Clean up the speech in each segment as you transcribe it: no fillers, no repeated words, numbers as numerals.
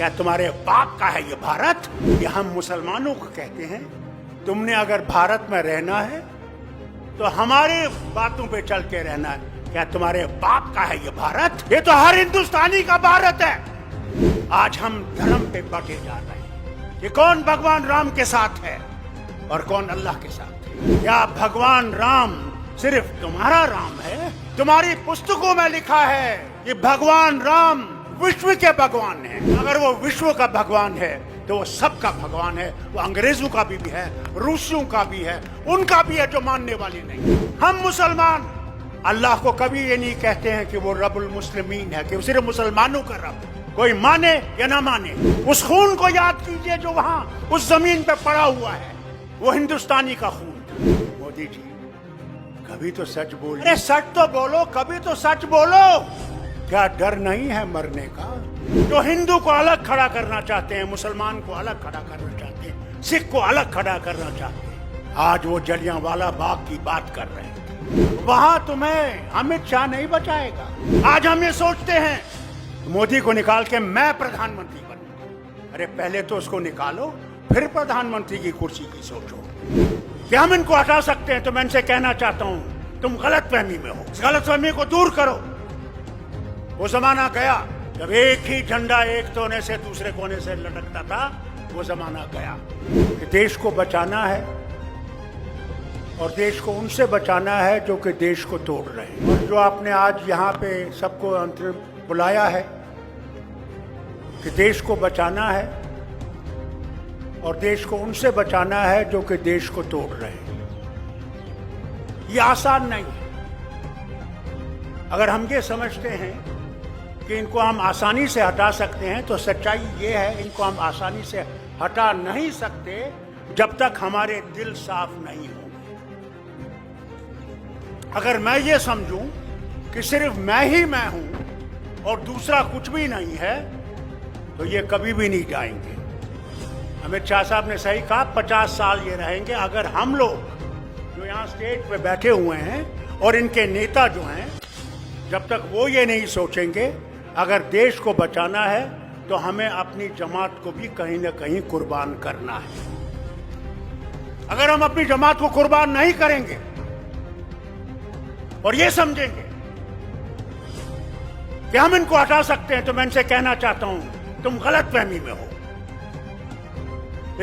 क्या तुम्हारे बाप का है ये भारत? ये हम मुसलमानों को कहते हैं, तुमने अगर भारत में रहना है तो हमारे बातों पे चल के रहना है। क्या तुम्हारे बाप का है ये भारत? ये तो हर हिंदुस्तानी का भारत है। आज हम धर्म पे बटे जा रहे हैं कि कौन भगवान राम के साथ है और कौन अल्लाह के साथ है। क्या भगवान राम सिर्फ तुम्हारा राम है? तुम्हारी पुस्तकों में लिखा है कि भगवान राम विश्व के भगवान है। अगर वो विश्व का भगवान है तो वो सबका भगवान है। वो अंग्रेजों का भी है, रूसियों का भी है, उनका भी है जो मानने वाले नहीं। हम मुसलमान अल्लाह को कभी ये नहीं कहते हैं कि वो रब्बुल मुस्लिमीन है, कि वो सिर्फ मुसलमानों का रब। कोई माने या ना माने, उस खून को याद कीजिए जो वहां उस जमीन पे पड़ा हुआ है, वो हिंदुस्तानी का खून। मोदी जी कभी तो सच बोलो। अरे सच तो बोलो, कभी तो सच बोलो। क्या डर नहीं है मरने का? जो हिंदू को अलग खड़ा करना चाहते हैं, मुसलमान को अलग खड़ा करना चाहते हैं, सिख को अलग खड़ा करना चाहते हैं, आज वो जलियांवाला बाग की बात कर रहे हैं। वहां तुम्हें अमित शाह नहीं बचाएगा। आज हम ये सोचते हैं मोदी को निकाल के मैं प्रधानमंत्री बनूंगा। अरे पहले तो उसको निकालो, फिर प्रधानमंत्री की कुर्सी की सोचो। क्या हम इनको हटा सकते हैं? तो मैं इनसे कहना चाहता हूं तुम गलतफहमी में हो। इस गलतफहमी को दूर करो। वो जमाना गया जब एक ही झंडा एक कोने से दूसरे कोने से लटकता था। वो जमाना गया कि देश को बचाना है और देश को उनसे बचाना है जो कि देश को तोड़ रहे हैं। और जो आपने आज यहाँ पे सबको अंतरिम बुलाया है कि देश को बचाना है और देश को उनसे बचाना है जो कि देश को तोड़ रहे हैं, ये आसान नहीं है। अगर हम ये समझते हैं कि इनको हम आसानी से हटा सकते हैं तो सच्चाई ये है, इनको हम आसानी से हटा नहीं सकते जब तक हमारे दिल साफ नहीं होंगे। अगर मैं ये समझूं कि सिर्फ मैं ही मैं हूं और दूसरा कुछ भी नहीं है तो ये कभी भी नहीं जाएंगे। अमित शाह साहब ने सही कहा, 50 साल ये रहेंगे। अगर हम लोग जो यहाँ स्टेज पे बैठे हुए हैं और इनके नेता जो हैं, जब तक वो ये नहीं सोचेंगे अगर देश को बचाना है तो हमें अपनी जमात को भी कहीं ना कहीं कुर्बान करना है। अगर हम अपनी जमात को कुर्बान नहीं करेंगे और ये समझेंगे कि हम इनको हटा सकते हैं, तो मैं इनसे कहना चाहता हूं तुम गलतफहमी में हो।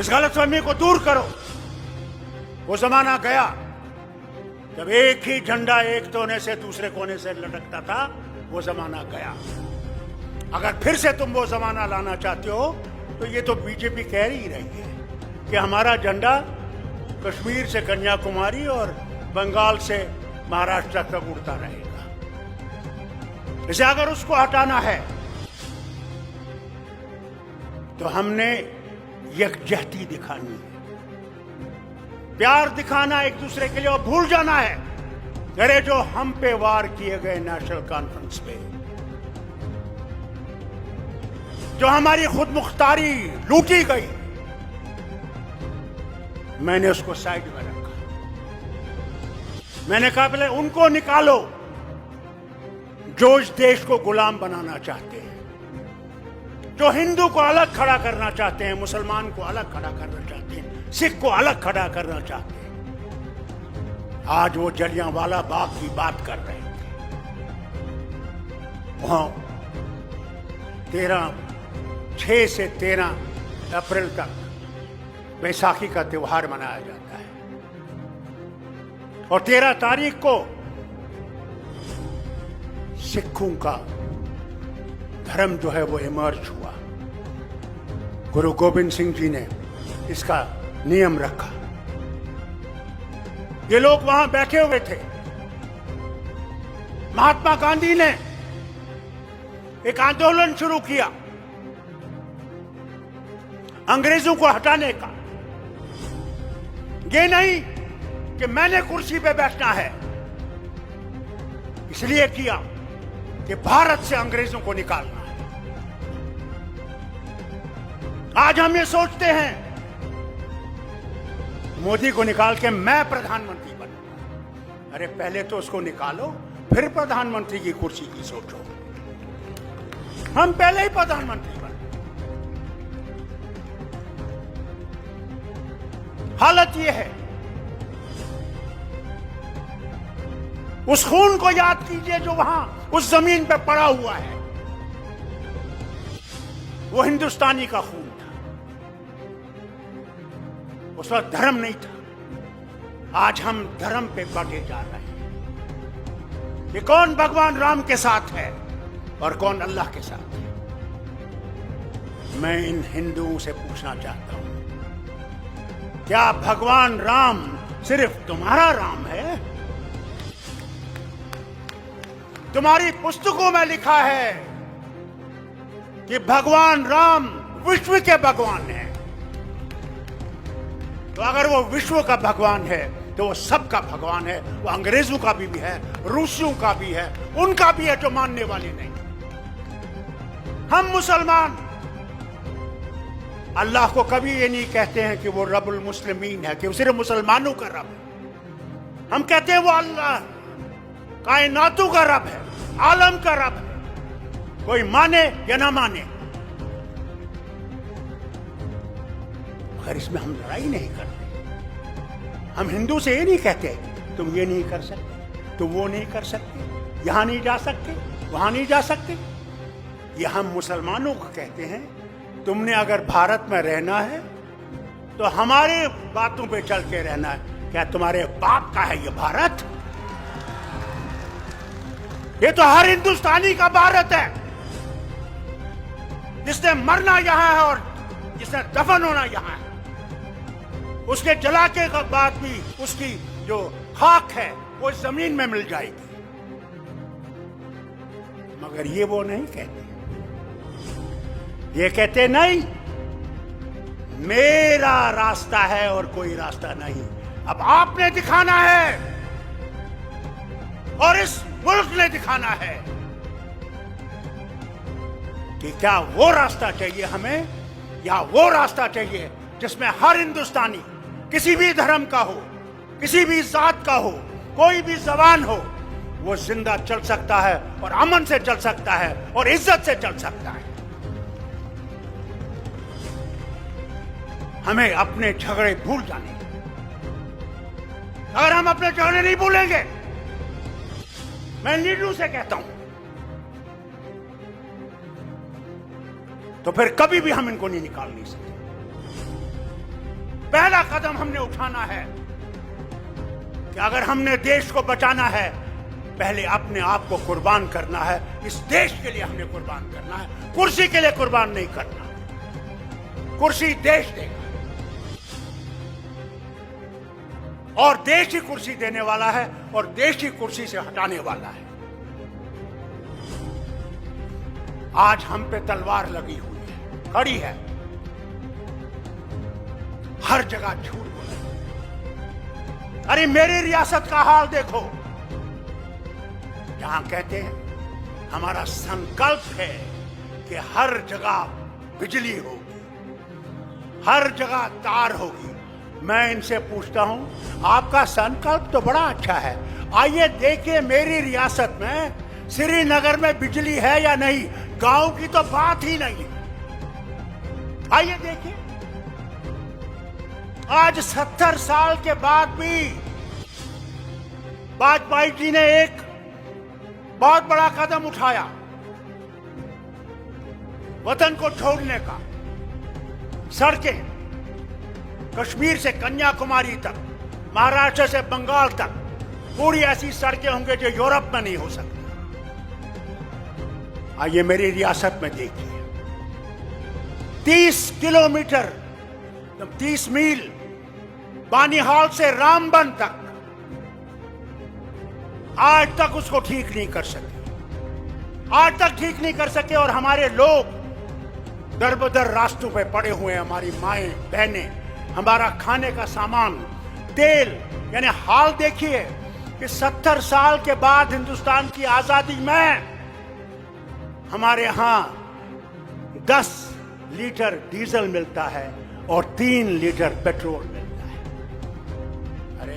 इस गलतफहमी को दूर करो। वो जमाना गया जब एक ही झंडा एक कोने से दूसरे कोने से लटकता था। वो जमाना गया। अगर फिर से तुम वो जमाना लाना चाहते हो तो ये तो बीजेपी कह ही रही है कि हमारा झंडा कश्मीर से कन्याकुमारी और बंगाल से महाराष्ट्र तक उड़ता रहेगा। इसे अगर उसको हटाना है तो हमने यकजहती दिखानी है, प्यार दिखाना एक दूसरे के लिए, और भूल जाना है अरे जो हम पे वार किए गए नेशनल कॉन्फ्रेंस पे, जो हमारी खुद मुख्तारी लूटी गई, मैंने उसको साइड में रखा। मैंने कहा पहले उनको निकालो जो इस देश को गुलाम बनाना चाहते हैं, जो हिंदू को अलग खड़ा करना चाहते हैं, मुसलमान को अलग खड़ा करना चाहते हैं, सिख को अलग खड़ा करना चाहते हैं। आज वो जलियांवाला बाग की बात कर रहे थे। वहां 6 से 13 अप्रैल तक बैसाखी का त्योहार मनाया जाता है और 13 तारीख को सिखों का धर्म जो है वो इमर्ज हुआ। गुरु गोविंद सिंह जी ने इसका नियम रखा। ये लोग वहां बैठे हुए थे। महात्मा गांधी ने एक आंदोलन शुरू किया अंग्रेजों को हटाने का। ये नहीं कि मैंने कुर्सी पे बैठना है, इसलिए किया कि भारत से अंग्रेजों को निकालना है। आज हम ये सोचते हैं मोदी को निकाल के मैं प्रधानमंत्री बनूंगा। अरे पहले तो उसको निकालो, फिर प्रधानमंत्री की कुर्सी की सोचो। हम पहले ही प्रधानमंत्री बने। हालत यह है। उस खून को याद कीजिए जो वहां उस जमीन पे पड़ा हुआ है। वो हिंदुस्तानी का खून था। उस वक्त धर्म नहीं था। आज हम धर्म पे बढ़े जा रहे हैं कि कौन भगवान राम के साथ है और कौन अल्लाह के साथ है। मैं इन हिंदुओं से पूछना चाहता हूं, क्या भगवान राम सिर्फ तुम्हारा राम है? तुम्हारी पुस्तकों में लिखा है कि भगवान राम विश्व के भगवान है। तो अगर वो विश्व का भगवान है तो वो सबका भगवान है। वो अंग्रेजों का भी है, रूसियों का भी है, उनका भी है जो मानने वाले नहीं। हम मुसलमान अल्लाह को कभी ये नहीं कहते हैं कि वो रब्बुल मुस्लिमीन है, कि वो सिर्फ मुसलमानों का रब है। हम कहते हैं वो अल्लाह कायनातों का रब है, आलम का रब है, कोई माने या ना माने। मगर इसमें हम लड़ाई नहीं करते। हम हिंदू से ये नहीं कहते तुम ये नहीं कर सकते, तुम वो नहीं कर सकते, यहां नहीं जा सकते, वहां नहीं जा सकते। ये हम मुसलमानों को कहते हैं तुमने अगर भारत में रहना है तो हमारे बातों पे चल के रहना है। क्या तुम्हारे बाप का है ये भारत? ये तो हर हिंदुस्तानी का भारत है, जिसने मरना यहां है और जिसने दफन होना यहां है। उसके जला के बाद भी उसकी जो खाक है वो जमीन में मिल जाएगी। मगर ये वो नहीं कहते। ये कहते नहीं मेरा रास्ता है और कोई रास्ता नहीं। अब आपने दिखाना है और इस मुल्क ने दिखाना है कि क्या वो रास्ता चाहिए हमें या वो रास्ता चाहिए जिसमें हर हिंदुस्तानी किसी भी धर्म का हो, किसी भी जात का हो, कोई भी जबान हो, वो जिंदा चल सकता है और अमन से चल सकता है और इज्जत से चल सकता है। हमें अपने झगड़े भूल जाने। अगर हम अपने झगड़े नहीं भूलेंगे, मैं लीडरों से कहता हूं, तो फिर कभी भी हम इनको नहीं निकाल नहीं सकते। पहला कदम हमने उठाना है कि अगर हमने देश को बचाना है, पहले अपने आप को कुर्बान करना है। इस देश के लिए हमने कुर्बान करना है, कुर्सी के लिए कुर्बान नहीं करना। कुर्सी देश देगा और देश ही कुर्सी देने वाला है और देश ही कुर्सी से हटाने वाला है। आज हम पे तलवार लगी हुई है, खड़ी है। हर जगह झूठ बोला। अरे मेरी रियासत का हाल देखो, जहां कहते हैं हमारा संकल्प है कि हर जगह बिजली होगी, हर जगह तार होगी। मैं इनसे पूछता हूं, आपका संकल्प तो बड़ा अच्छा है, आइए देखिए मेरी रियासत में श्रीनगर में बिजली है या नहीं। गांव की तो बात ही नहीं है। आइए देखिए, आज 70 साल के बाद भी वाजपेयी जी ने एक बहुत बड़ा कदम उठाया वतन को छोड़ने का। सड़कें कश्मीर से कन्याकुमारी तक, महाराष्ट्र से बंगाल तक, पूरी ऐसी सड़कें होंगे जो यूरोप में नहीं हो सकती। आइए मेरी रियासत में देखिए, 30 किलोमीटर, 30 मील बानिहाल से रामबन तक आज तक उसको ठीक नहीं कर सके। आज तक ठीक नहीं कर सके और हमारे लोग दर बदर रास्तों पे पड़े हुए हैं। हमारी माएं बहनें, हमारा खाने का सामान, तेल, यानी हाल देखिए कि 70 साल के बाद हिंदुस्तान की आजादी में हमारे यहां 10 लीटर डीजल मिलता है और 3 लीटर पेट्रोल मिलता है। अरे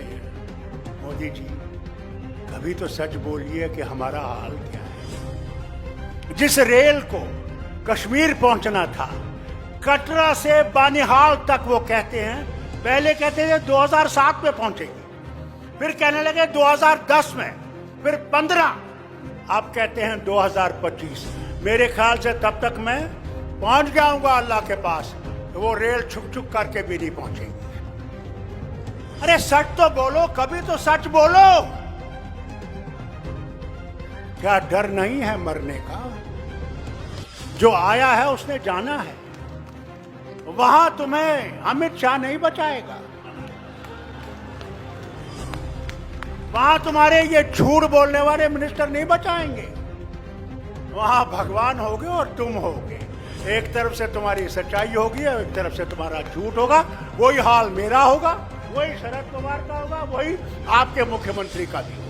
मोदी जी, कभी तो सच बोलिए कि हमारा हाल क्या है। जिस रेल को कश्मीर पहुंचना था, कटरा से बानिहाल तक, वो कहते हैं पहले कहते थे 2007 में पहुंचेगी, फिर कहने लगे 2010 में, फिर 15, अब कहते हैं 2025। मेरे ख्याल से तब तक मैं पहुंच जाऊंगा अल्लाह के पास, तो वो रेल छुक छुक करके भी नहीं पहुंचेगी। अरे सच तो बोलो, कभी तो सच बोलो। क्या डर नहीं है मरने का? जो आया है उसने जाना है, वहां तुम्हें अमित शाह नहीं बचाएगा, वहां तुम्हारे ये झूठ बोलने वाले मिनिस्टर नहीं बचाएंगे। वहां भगवान होगे और तुम होगे। एक तरफ से तुम्हारी सच्चाई होगी और एक तरफ से तुम्हारा झूठ होगा। वही हाल मेरा होगा, वही शरद पवार का होगा, वही आपके मुख्यमंत्री का भी होगा।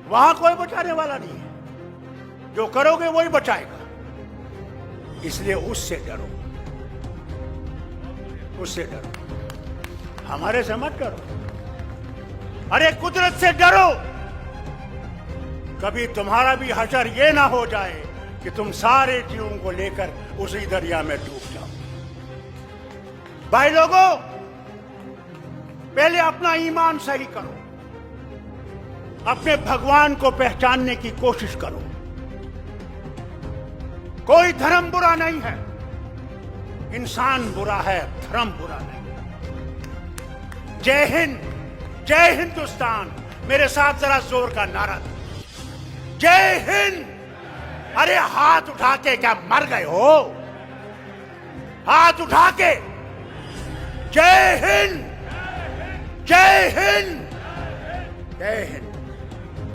वहां कोई बचाने वाला नहीं है, जो करोगे वही बचाएगा। इसलिए उससे डरो, उससे डरो, हमारे से मत डरो। अरे कुदरत से डरो, कभी तुम्हारा भी हशर ये ना हो जाए कि तुम सारे जीवों को लेकर उसी दरिया में डूब जाओ। भाई लोगों, पहले अपना ईमान सही करो, अपने भगवान को पहचानने की कोशिश करो। कोई धर्म बुरा नहीं है, इंसान बुरा है, धर्म बुरा नहीं। जय हिंद, जय हिंदुस्तान। मेरे साथ जरा जोर का नारा दो, जय हिंद। अरे हाथ उठा के क्या मर गए हो? हाथ उठा के जय हिंद, जय हिंद, जय हिंद।